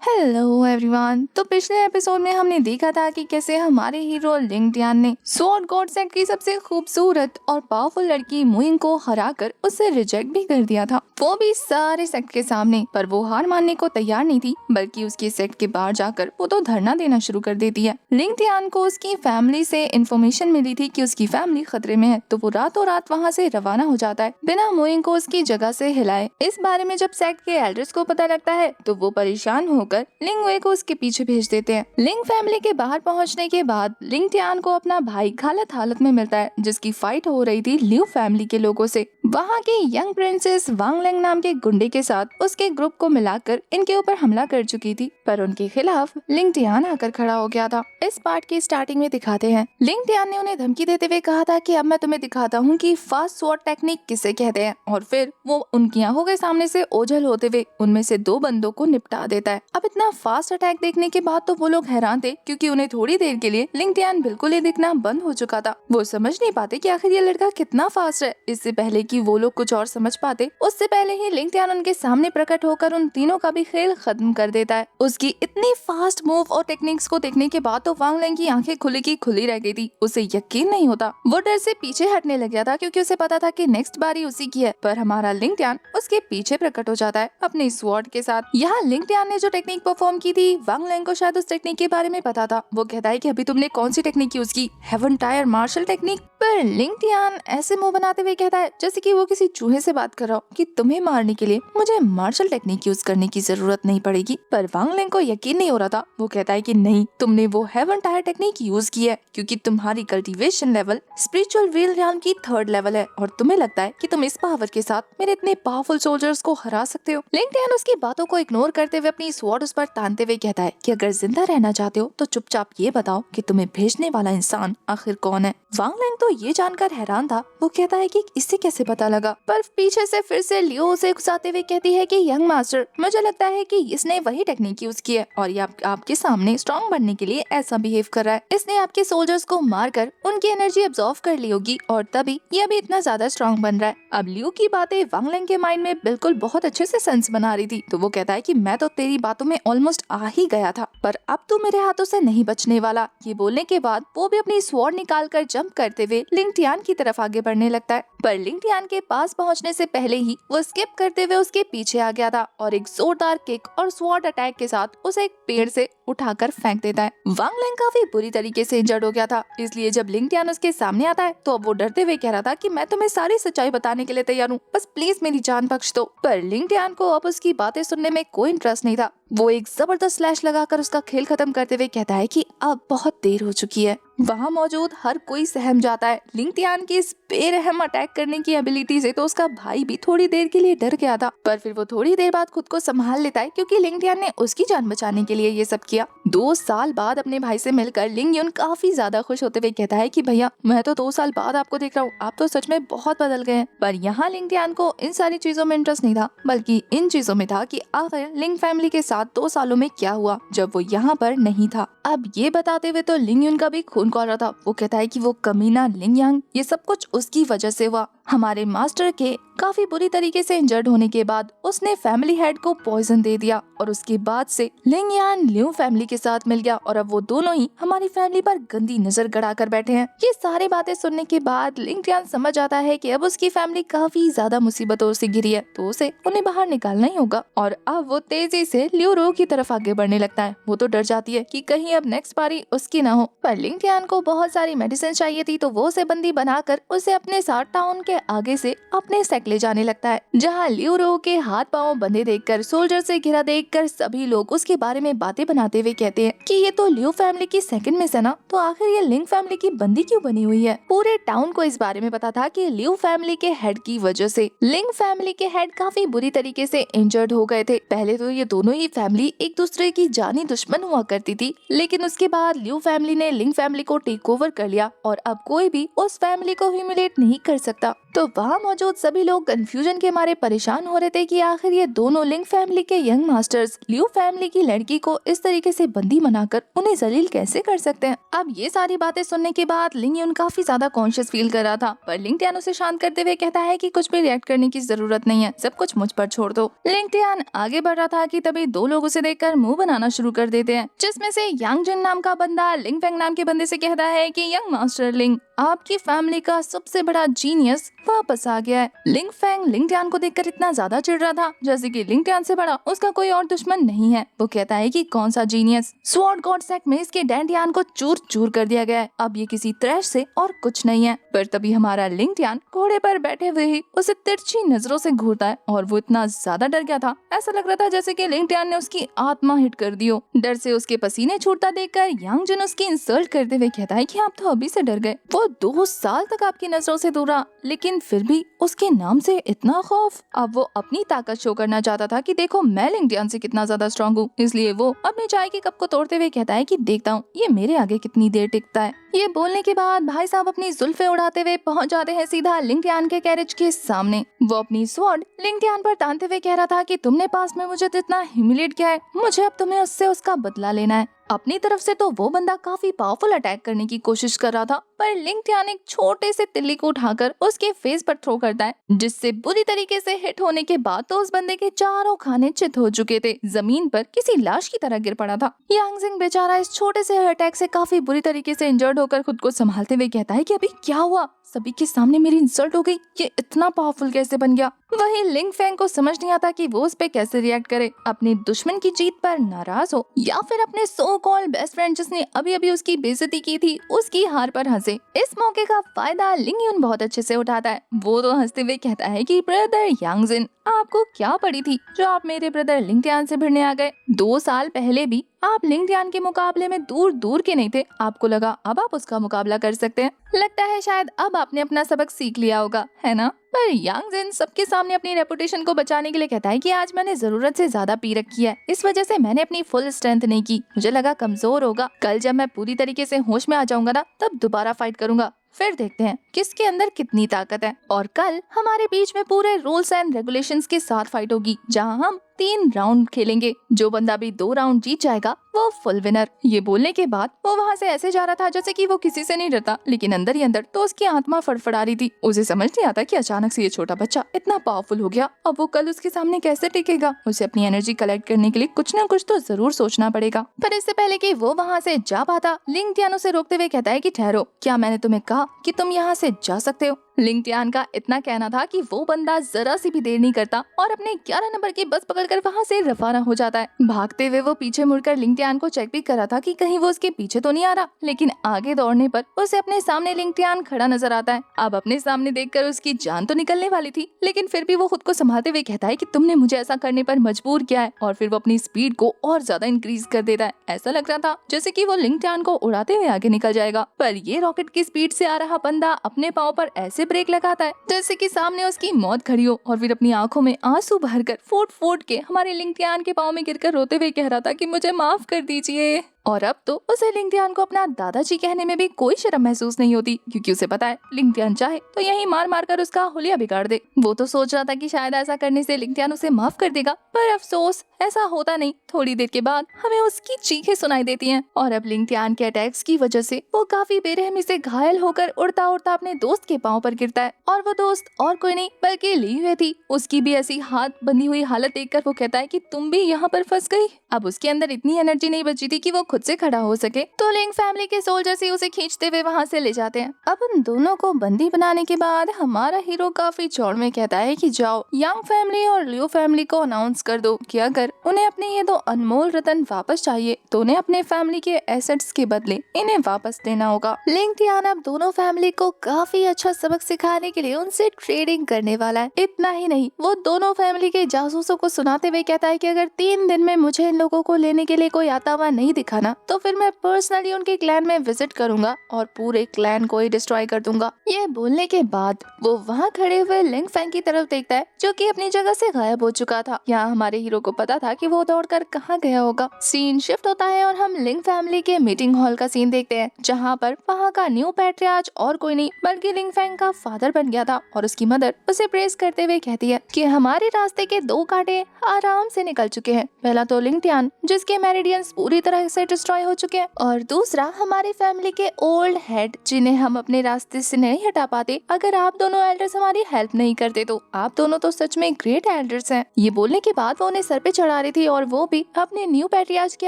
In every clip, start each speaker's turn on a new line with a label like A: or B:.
A: Hello everyone. तो पिछले episode में हमने देखा था कि कैसे हमारे हीरो लिंग टियान ने स्वॉर्ड गॉड सेट की सबसे खूबसूरत और पावरफुल लड़की मुइंग को हराकर उसे रिजेक्ट भी कर दिया था, वो भी सारे सेक्ट के सामने। पर वो हार मानने को तैयार नहीं थी, बल्कि उसके सेक्ट के बाहर जाकर वो तो धरना देना शुरू कर देती है। लिंग टियान को उसकी फैमिली से इन्फॉर्मेशन मिली थी कि उसकी फैमिली खतरे में है, तो वो रातों रात वहाँ से रवाना हो जाता है बिना मुइंग को उसकी जगह से हिलाए। इस बारे में जब सेक्ट के एल्डर्स को पता लगता है तो वो परेशान होकर लिंग वे को उसके पीछे भेज देते हैं। लिंग फैमिली के बाहर पहुंचने के बाद लिंग टियान को अपना भाई गलत हालत में मिलता है, जिसकी फाइट हो रही थी लियू फैमिली के लोगों से। वहाँ के यंग प्रिंसेस वांग लेंग नाम के गुंडे के साथ उसके ग्रुप को मिलाकर इनके ऊपर हमला कर चुकी थी, पर उनके खिलाफ लिंग टियान आकर खड़ा हो गया था। इस पार्ट की स्टार्टिंग में दिखाते हैं लिंग टियान ने उन्हें धमकी देते हुए कहा था कि अब मैं तुम्हें दिखाता हूँ कि फास्ट स्वॉर्ड टेक्निक किसे कहते हैं, और फिर वो उनकी आंखों के सामने से ओझल होते हुए उनमें से 2 बंदों को निपटा देता है। अब इतना फास्ट अटैक देखने के बाद तो वो लोग हैरान थे, क्योंकि उन्हें थोड़ी देर के लिए लिंग टियान बिल्कुल ही दिखना बंद हो चुका था। वो समझ नहीं पाते कि आखिर ये लड़का कितना फास्ट है। इससे पहले कि वो लोग कुछ और समझ पाते, उससे पहले ही लिंग टियान उनके सामने प्रकट होकर उन तीनों का भी खेल खत्म कर देता है। उसकी इतनी फास्ट मूव और टेक्निक्स को देखने के बाद तो वांग लेंग की आंखें खुली की खुली रह गई थी। उसे यकीन नहीं होता। वो डर से पीछे हटने लग गया था, क्योंकि उसे पता था कि नेक्स्ट बारी उसी की है। पर हमारा लिंग टियान उसके पीछे प्रकट हो जाता है अपने स्वॉर्ड के साथ। यहाँ लिंग टियान ने जो टेक्निक परफॉर्म की थी, वांग लेंग को शायद उस टेक्निक के बारे में पता था। वो कहता है कि अभी तुमने कौन सी टेक्निक यूज की, हेवन टायर मार्शल टेक्निक। पर लिंग टियान ऐसे मुंह बनाते हुए कहता है जैसे कि वो किसी चूहे से बात कर रहा हो, कि तुम्हें मारने के लिए मुझे मार्शल टेक्निक यूज करने की जरूरत नहीं पड़ेगी। पर वांग लेंग को यकीन नहीं हो रहा था। वो कहता है कि नहीं, तुमने वो हेवन टायर टेक्निक यूज की है, क्योंकि तुम्हारी cultivation level spiritual real realm की 3rd लेवल है, और तुम्हें लगता है कि तुम इस पावर के साथ मेरे इतने पावरफुल सोल्जर्स को हरा सकते हो। लिंग टियान उसकी बातों को इग्नोर करते हुए अपनी स्वॉर्ड उस पर तानते हुए कहता है कि अगर जिंदा रहना चाहते हो तो चुपचाप ये बताओ कि तुम्हें भेजने वाला इंसान आखिर कौन है। वांग लेंग तो ये जानकर हैरान था। वो कहता है कि इससे कैसे पता लगा। पर पीछे से फिर से लियो उसे उकसाते हुए कहती है कि यंग मास्टर, मुझे लगता है कि इसने वही टेक्निक यूज की है, और ये आपके सामने स्ट्रॉन्ग बनने के लिए ऐसा बिहेव कर रहा है। इसने आपके सोल्जर्स को मारकर उनकी एनर्जी एब्जॉर्व कर ली होगी, और तभी ये अभी इतना ज्यादा स्ट्रॉन्ग बन रहा है। अब लियो की बातें वांग लेंग के माइंड में बिल्कुल बहुत अच्छे से सेंस बना रही थी। तो वो कहता है कि मैं तो तेरी बातों में ऑलमोस्ट आ ही गया था, पर अब तू मेरे हाथों से नहीं बचने वाला। ये बोलने के बाद वो भी अपनी स्वॉर्ड निकाल कर जंप करते हुए लिंग टियान की तरफ आगे बढ़ने लगता है। पर लिंग टियान के पास पहुंचने से पहले ही वो स्किप करते हुए उसके पीछे आ गया था, और एक जोरदार किक और स्वॉर्ड अटैक के साथ उसे एक पेड़ से उठाकर फेंक देता है। वांग लेंग काफी बुरी तरीके से इंजर्ड हो गया था, इसलिए जब लिंग टियान उसके सामने आता है तो अब वो डरते हुए कह रहा था कि मैं तुम्हें सारी सच्चाई बताने के लिए तैयार हूँ, बस प्लीज मेरी जान बख्श दो। पर लिंग टियान को अब उसकी बातें सुनने में कोई इंटरेस्ट नहीं था। वो एक जबरदस्त स्लैश लगाकर उसका खेल खत्म करते हुए कहता है कि अब बहुत देर हो चुकी है। वहाँ मौजूद हर कोई सहम जाता है लिंग टियान की इस बेरहम अटैक करने की एबिलिटी से। तो उसका भाई भी थोड़ी देर के लिए डर गया था, पर फिर वो थोड़ी देर बाद खुद को संभाल लेता है, क्योंकि लिंग टियान ने उसकी जान बचाने के लिए ये सब किया। 2 साल बाद अपने भाई से मिलकर लिंग युन काफी ज्यादा खुश होते हुए कहता है कि भैया, मैं तो 2 साल बाद आपको देख रहा हूँ, आप तो सच में बहुत बदल गए हैं। पर यहाँ लिंग टियान को इन सारी चीजों में इंटरेस्ट नहीं था, बल्कि इन चीजों में था कि आखिर लिंग फैमिली के साथ 2 सालों में क्या हुआ जब वो यहाँ पर नहीं था। अब ये बताते हुए तो लिंग युन का भी खून खौल रहा था। वो कहता है कि वो कमीना लिंग यांग, ये सब कुछ उसकी वजह से हुआ। हमारे मास्टर के काफी बुरी तरीके से इंजर्ड होने के बाद उसने फैमिली हेड को पॉइजन दे दिया, और उसके बाद से लिंग यान लियू फैमिली के साथ मिल गया, और अब वो दोनों ही हमारी फैमिली पर गंदी नजर गड़ा कर बैठे हैं। ये सारी बातें सुनने के बाद लिंग टियान समझ आता है कि अब उसकी फैमिली काफी ज्यादा मुसीबतों से घिरी है, तो उसे उन्हें बाहर निकालना ही होगा। और अब वो तेजी से लियू रो की तरफ आगे बढ़ने लगता है। वो तो डर जाती है कि कहीं अब नेक्स्ट बारी उसकी ना हो। पर लिंग टियान को बहुत सारी मेडिसिन चाहिए थी, तो वो उसे बंदी बनाकर उसे अपने साथ टाउन के आगे से अपने सेक्ट ले जाने लगता है, जहाँ लियू रो के हाथ पांव बंधे देखकर, सोल्जर से घिरा देखकर सभी लोग उसके बारे में बातें बनाते हुए कहते हैं कि ये तो लियू फैमिली की सेकंड मिस है ना, तो आखिर ये लिंग फैमिली की बंदी क्यों बनी हुई है। पूरे टाउन को इस बारे में पता था कि लियू फैमिली के हेड की वजह से लिंग फैमिली के हेड काफी बुरी तरीके से इंजर्ड हो गए थे। पहले तो ये दोनों ही फैमिली एक दूसरे की जानी दुश्मन हुआ करती थी, लेकिन उसके बाद लियू फैमिली ने लिंग फैमिली को टेक ओवर कर लिया, और अब कोई भी उस फैमिली को ह्यूमिलेट नहीं कर सकता। तो वहाँ मौजूद सभी लोग कंफ्यूजन के मारे परेशान हो रहे थे कि आखिर ये दोनों लिंग फैमिली के यंग मास्टर्स लियो फैमिली की लड़की को इस तरीके से बंदी बनाकर उन्हें जलील कैसे कर सकते हैं। अब ये सारी बातें सुनने के बाद लिंग युन काफी ज्यादा कॉन्शियस फील कर रहा था, पर लिंग टियान उसे शांत करते हुए कहता है कि कुछ भी रिएक्ट करने की जरूरत नहीं है, सब कुछ मुझ पर छोड़ दो। लिंग टियान आगे बढ़ रहा था कि तभी दो लोग उसे देखकर मुंह बनाना शुरू कर देते हैं, जिसमें से यांग जिन नाम का बंदा लिंग फेंग नाम के बंदे से कहता है कि यंग मास्टर लिंग, आपकी फैमिली का सबसे बड़ा जीनियस वापस आ गया है। लिंग फेंग लिंग टियान को देखकर इतना ज्यादा चिढ़ रहा था जैसे कि लिंग टियान से बड़ा उसका कोई और दुश्मन नहीं है। वो कहता है कि कौन सा जीनियस, स्वॉर्ड गॉड सेट में इसके डैंडियान को चूर चूर कर दिया गया है, अब ये किसी त्रैश से और कुछ नहीं है। पर तभी हमारा लिंग टियान घोड़े पर बैठे हुए ही उसे तिरछी नजरों से घूरता है और वो इतना ज्यादा डर गया था, ऐसा लग रहा था जैसे कि लिंग टियान ने उसकी आत्मा हिट कर दी हो। डर से उसके पसीने छूटता देखकर यांग जिन उसकी इंसल्ट करते हुए कहता है कि आप तो अभी से डर गए। वो 2 साल तक आपकी नजरों से दूर रहा, लेकिन फिर भी उसके नाम से इतना खौफ। अब वो अपनी ताकत शो करना चाहता था कि देखो मैं लिंग टियान से कितना ज्यादा स्ट्रॉन्ग हूँ, इसलिए वो अपने चाय के कप को तोड़ते हुए कहता है कि देखता हूँ ये मेरे आगे कितनी देर टिकता है। ये बोलने के बाद भाई साहब अपनी जुल्फे उड़ाते हुए पहुंच जाते हैं सीधा लिंग टियान के कैरेज के सामने। वो अपनी स्वॉर्ड लिंग टियान पर तानते हुए कह रहा था कि तुमने पास में मुझे तो इतना ह्यूमिलेट किया है, मुझे अब तुम्हें उससे उसका बदला लेना है। अपनी तरफ से तो वो बंदा काफी पावरफुल अटैक करने की कोशिश कर रहा था, पर लिंग टियान एक छोटे से तिल्ली को उठाकर उसके फेस पर थ्रो करता है, जिससे बुरी तरीके से हिट होने के बाद तो उस बंदे के चारों खाने चित हो चुके थे, जमीन पर किसी लाश की तरह गिर पड़ा था। यांग जिंग बेचारा इस छोटे से अटैक से काफी बुरी तरीके से इंजर्ड होकर खुद को संभालते हुए कहता है कि अभी क्या हुआ, सभी के सामने मेरी इंसल्ट हो गई, ये इतना पावरफुल कैसे बन गया। वही लिंग फेंग को समझ नहीं आता कि वो उस पे कैसे रिएक्ट करे, अपने दुश्मन की जीत पर नाराज हो या फिर अपने सो कॉल्ड बेस्ट फ्रेंड जिसने अभी अभी उसकी बेइज्जती की थी उसकी हार पर हंसे। इस मौके का फायदा लिंग युन बहुत अच्छे से उठाता है। वो तो हंसते हुए कहता है कि ब्रदर यांग जिन, आपको क्या पड़ी थी जो आप मेरे ब्रदर लिंग टियान से भिड़ने आ गए। 2 साल पहले भी आप लिंग टियान के मुकाबले में दूर दूर के नहीं थे, आपको लगा अब आप उसका मुकाबला कर सकते हैं। लगता है शायद अब आपने अपना सबक सीख लिया होगा, है ना। पर यांग जिन सबके सामने अपनी रेपुटेशन को बचाने के लिए कहता है कि आज मैंने जरूरत से ज्यादा पी रखी है, इस वजह से मैंने अपनी फुल स्ट्रेंथ नहीं की, मुझे लगा कमजोर होगा, कल जब मैं पूरी तरीके से होश में आ जाऊंगा ना तब दोबारा फाइट करूंगा, फिर देखते हैं किसके अंदर कितनी ताकत है। और कल हमारे बीच में पूरे रूल्स एंड रेगुलेशंस के साथ फाइट होगी, जहां हम 3 राउंड खेलेंगे, जो बंदा भी 2 राउंड जीत जाएगा वो फुल विनर। ये बोलने के बाद वो वहाँ से ऐसे जा रहा था जैसे कि वो किसी से नहीं डरता, लेकिन अंदर ही अंदर तो उसकी आत्मा फड़फड़ा रही थी। उसे समझ नहीं आता कि अचानक से ये छोटा बच्चा इतना पावरफुल हो गया, अब वो कल उसके सामने कैसे टिकेगा। उसे अपनी एनर्जी कलेक्ट करने के लिए कुछ न कुछ तो जरूर सोचना पड़ेगा। पर इससे पहले कि वो वहाँ से जा पाता, लिंग टियान उसे रोकते हुए कहता है कि ठहरो, क्या मैंने तुम्हें कहा कि तुम यहाँ से जा सकते हो। लिंग टियान का इतना कहना था कि वो बंदा जरा सी भी देर नहीं करता और अपने 11 नंबर की बस पकड़कर वहाँ से रवाना हो जाता है। भागते हुए वो पीछे मुड़कर लिंग टियान को चेक भी कर रहा था कि कहीं वो उसके पीछे तो नहीं आ रहा, लेकिन आगे दौड़ने पर उसे अपने सामने लिंग टियान खड़ा नजर आता है। अब अपने सामने देखकर उसकी जान तो निकलने वाली थी, लेकिन फिर भी वो खुद को संभालते हुए कहता है कि तुमने मुझे ऐसा करने पर मजबूर किया है, और फिर वो अपनी स्पीड को और ज्यादा इंक्रीज कर देता है। ऐसा लग रहा था जैसे कि वो लिंग टियान को उड़ाते हुए आगे निकल जाएगा, पर ये रॉकेट की स्पीड से आ रहा बंदा अपने पाँव पर ऐसे ब्रेक लगाता है जैसे कि सामने उसकी मौत खड़ी हो, और फिर अपनी आंखों में आंसू भरकर फूट फूट के हमारे लिंग टियान के पाँव में गिरकर रोते हुए कह रहा था कि मुझे माफ कर दीजिए। और अब तो उसे लिंग टियान को अपना दादाजी कहने में भी कोई शर्म महसूस नहीं होती, क्योंकि उसे पता है लिंग टियान चाहे तो यहीं मार मार कर उसका हुलिया बिगाड़ दे। वो तो सोच रहा था कि शायद ऐसा करने से लिंग टियान उसे माफ कर देगा, पर अफसोस ऐसा होता नहीं। थोड़ी देर के बाद हमें उसकी चीखें सुनाई देती हैं, और अब लिंग टियान के अटैक्स की वजह से वो काफी बेरहमी से घायल होकर उड़ता उड़ता अपने दोस्त के पाँव पर गिरता है। और वो दोस्त और कोई नहीं बल्कि ली हुई थी। उसकी भी ऐसी हाथ बंधी हुई हालत देखकर वो कहता है कि तुम भी यहाँ पर फंस गई। अब उसके अंदर इतनी एनर्जी नहीं बची थी कि वो खुद से खड़ा हो सके, तो लिंग फैमिली के सोल्जर्स ही उसे खींचते हुए वहाँ से ले जाते हैं। अब उन दोनों को बंदी बनाने के बाद हमारा हीरो काफी चौड़ में कहता है कि जाओ यांग फैमिली और लियो फैमिली को अनाउंस कर दो कि अगर उन्हें अपने ये 2 अनमोल रतन वापस चाहिए तो उन्हें अपने फैमिली के एसेट्स के बदले इन्हें वापस देना होगा। लिंग टियान अब दोनों फैमिली को काफी अच्छा सबक सिखाने के लिए उनसे ट्रेडिंग करने वाला है। इतना ही नहीं, वो दोनों फैमिली के जासूसों को सुनाते हुए कहता है कि अगर 3 दिन में मुझे इन लोगों को लेने के लिए कोई आता हुआ नहीं दिखा ना, तो फिर मैं पर्सनली उनके क्लैन में विजिट करूंगा और पूरे क्लैन को ही डिस्ट्रॉय कर दूंगा। ये बोलने के बाद वो वहाँ खड़े हुए लिंग फैंग की तरफ देखता है जो कि अपनी जगह से गायब हो चुका था। यहाँ हमारे हीरो को पता था कि वो दौड़कर कहाँ गया होगा। सीन शिफ्ट होता है और हम लिंग फैमिली के मीटिंग हॉल का सीन देखते हैं, जहाँ पर वहाँ का न्यू पैट्रियार्च और कोई नहीं बल्कि लिंग फैंग का फादर बन गया था और उसकी मदर उसे प्रेस करते हुए कहती है कि हमारे रास्ते के 2 कांटे आराम से निकल चुके हैं। पहला तो लिंग टियान जिसके मेरिडियंस पूरी तरह से डिस्ट्रॉय हो चुके हैं, और दूसरा हमारी फैमिली के ओल्ड हेड जिन्हें हम अपने रास्ते से नहीं हटा पाते। अगर आप दोनों एल्डर्स हमारी हेल्प नहीं करते तो आप दोनों तो सच में ग्रेट एल्डर्स हैं। ये बोलने के बाद वो उन्हें सर पे चढ़ा रही थी और वो भी अपने न्यू पैट्रियार्च के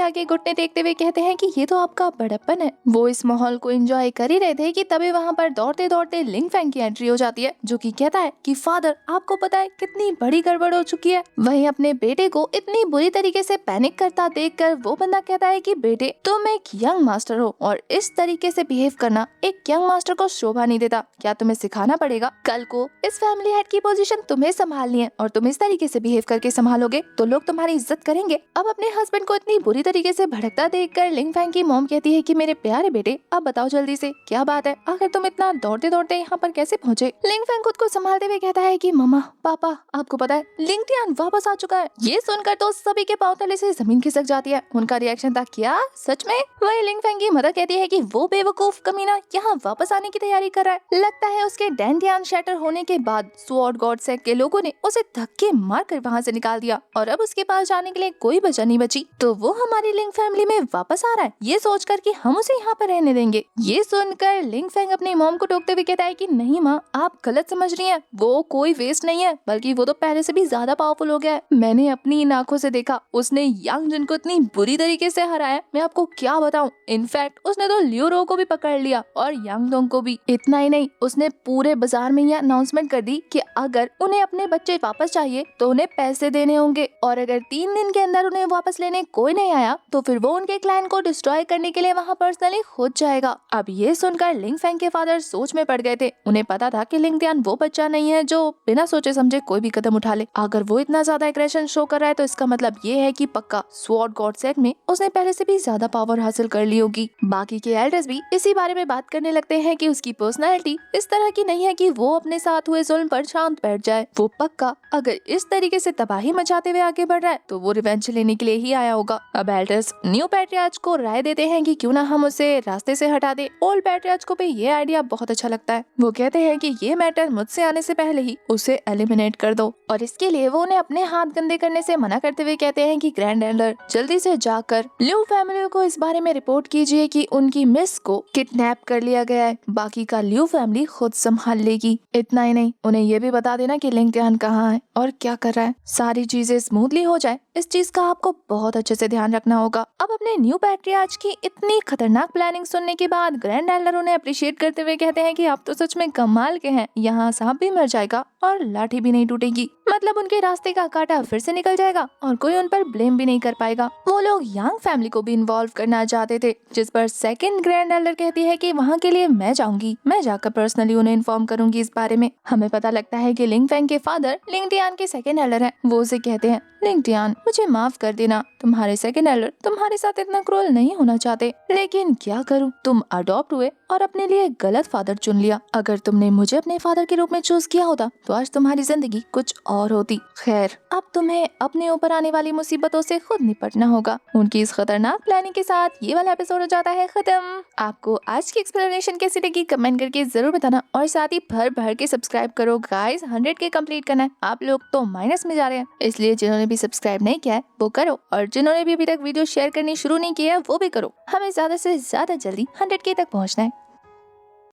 A: आगे घुटने देखते हुए कहते हैं कि ये तो आपका बड़प्पन है। वो इस माहौल को एंजॉय कर ही रहे थे कि तभी वहाँ पर दौड़ते दौड़ते लिंग फैंग की एंट्री हो जाती है, जो कि कहता है कि फादर आपको पता है कितनी बड़ी गड़बड़ हो चुकी है। वहीं अपने बेटे को इतनी बुरी तरीके से पैनिक करता देखकर वो बंदा कहता है कि बेटे तुम एक यंग मास्टर हो और इस तरीके से बिहेव करना एक यंग मास्टर को शोभा नहीं देता। क्या तुम्हें सिखाना पड़ेगा? कल को इस फैमिली हेड की पोजीशन तुम्हें संभालनी है और तुम इस तरीके से बिहेव करके संभालोगे तो लोग तुम्हारी इज्जत करेंगे। अब अपने हस्बैंड को इतनी बुरी तरीके से भड़कता देखकर लिंग फैंग की मॉम कहती है कि मेरे प्यारे बेटे अब बताओ जल्दी से क्या बात है, आखिर तुम इतना दौड़ते दौड़ते यहाँ पर कैसे पहुँचे? लिंग फैंग खुद को संभालते हुए कहता है कि मम्मा पापा आपको पता है लिंग टियान वापस आ चुका है। ये सुनकर तो सभी के पांव तले से जमीन खिसक जाती है। उनका रिएक्शन था क्या सच में? वही लिंग फैंग की मदर कहती है कि वो बेवकूफ कमीना यहाँ वापस आने की तैयारी कर रहा है। लगता है उसके डैंटियान शैटर होने के बाद स्वॉर्ड गॉड सेट के लोगों ने उसे धक्के मारकर वहाँ से निकाल दिया और अब उसके पास जाने के लिए कोई बचा नहीं बची, तो वो हमारी लिंग फैमिली में वापस आ रहा है ये सोचकर कि हम उसे यहाँ पर रहने देंगे। ये सुनकर लिंग फैंग अपनी मॉम को टोकते हुए कहता है कि नहीं माँ आप गलत समझ रही हैं, वो कोई वेस्ट नहीं है बल्कि वो तो पहले से भी ज्यादा पावरफुल हो गया है। मैंने अपनी इन आंखों से देखा उसने यांग जिन को इतनी बुरी तरीके से हराया, मैं आपको क्या बताऊं। इनफैक्ट उसने तो लियो रो को भी पकड़ लिया और यांग दोंग को भी। इतना ही नहीं उसने पूरे बाजार में यह अनाउंसमेंट कर दी कि अगर उन्हें अपने बच्चे वापस चाहिए तो उन्हें पैसे देने होंगे और अगर 3 दिन के अंदर उन्हें वापस लेने कोई नहीं आया तो फिर वो उनके क्लैन को डिस्ट्रॉय करने के लिए वहाँ पर्सनली खुद जाएगा। अब ये सुनकर लिंग फैंग के फादर सोच में पड़ गए थे। उन्हें पता था कि लिंग टियान वो बच्चा नहीं है जो बिना सोचे समझे कोई भी कदम उठा ले। अगर वो इतना ज्यादा एग्रेशन शो कर रहा है तो इसका मतलब ये है कि पक्का स्वॉर्ड गॉड सेट में उसने पहले से भी ज्यादा पावर हासिल कर ली होगी। बाकी के एल्डर्स भी इसी बारे में बात करने लगते हैं कि उसकी पर्सनैलिटी इस तरह की नहीं है कि वो अपने साथ हुए जुल्म पर शांत बैठ जाए। वो पक्का अगर इस तरीके से तबाही मचाते हुए आगे बढ़ रहा है तो वो रिवेंज लेने के लिए ही आया होगा। अब एल्डर्स न्यू पैट्रियार्च को राय देते हैं कि क्यों ना हम उसे रास्ते से हटा दे। ओल्ड पैट्रियार्च को भी ये आइडिया बहुत अच्छा लगता है। वो कहते हैं कि ये मैटर मुझसे आने से पहले ही उसे एलिमिनेट कर दो और इसके लिए वो उन्हें अपने हाथ गंदे करने से मना करते हुए कहते हैं कि ग्रैंड एल्डर जल्दी से जाकर लियू फैमिली को इस बारे में रिपोर्ट कीजिए कि उनकी मिस को किडनैप कर लिया गया है, बाकी का लियू फैमिली खुद संभाल लेगी। इतना ही नहीं उन्हें ये भी बता देना कि लिंग टियान कहाँ है और क्या कर रहा है। सारी चीजें स्मूथली हो जाए इस चीज का आपको बहुत अच्छे से ध्यान रखना होगा। अब अपने न्यू पैट्रियार्च की इतनी खतरनाक प्लानिंग सुनने के बाद ग्रैंड एल्डर उन्हें अप्रिशिएट करते हुए कहते हैं कि आप तो सच में कमाल के हैं, यहाँ सांप भी मर जाएगा और लाठी भी नहीं टूटेगी। मतलब उनके रास्ते का कांटा फिर से निकल जाएगा और कोई उन पर ब्लेम भी नहीं कर पाएगा। वो लोग यांग फैमिली को भी इन्वॉल्व करना चाहते थे, जिस पर सेकंड ग्रैंड एल्डर कहती है कि वहाँ के लिए मैं जाऊंगी, मैं जाकर पर्सनली उन्हें इन्फॉर्म करूंगी इस बारे में। हमें पता लगता है कि लिंग फैंग के फादर लिंग टियान के सेकंड एल्डर हैं। वो उसे कहते हैं लिंग टियान मुझे माफ कर देना, तुम्हारे सेकंड एल्डर तुम्हारे साथ इतना क्रूअल नहीं होना चाहते, लेकिन क्या करूँ तुम अडॉप्ट हुए और अपने लिए गलत फादर चुन लिया। अगर तुमने मुझे अपने फादर के रूप में चूज किया होता तो आज तुम्हारी जिंदगी कुछ और होती। खैर अब तुम्हें अपने ऊपर आने वाली मुसीबतों से खुद निपटना होगा। उनकी इस खतरनाक प्लानिंग के साथ ये वाला एपिसोड हो जाता है खत्म। आपको आज की एक्सप्लेनेशन कैसी लगी कमेंट करके जरूर बताना और साथ ही भर भर के सब्सक्राइब करो गाइस। 100 के कंप्लीट करना है। आप लोग तो माइनस में जा रहे हैं, इसलिए जिन्होंने भी सब्सक्राइब नहीं किया है वो करो और जिन्होंने भी अभी तक वीडियो शेयर करनी शुरू नहीं किया है वो भी करो। हमें ज्यादा से ज्यादा जल्दी 100 के तक पहुँचना है।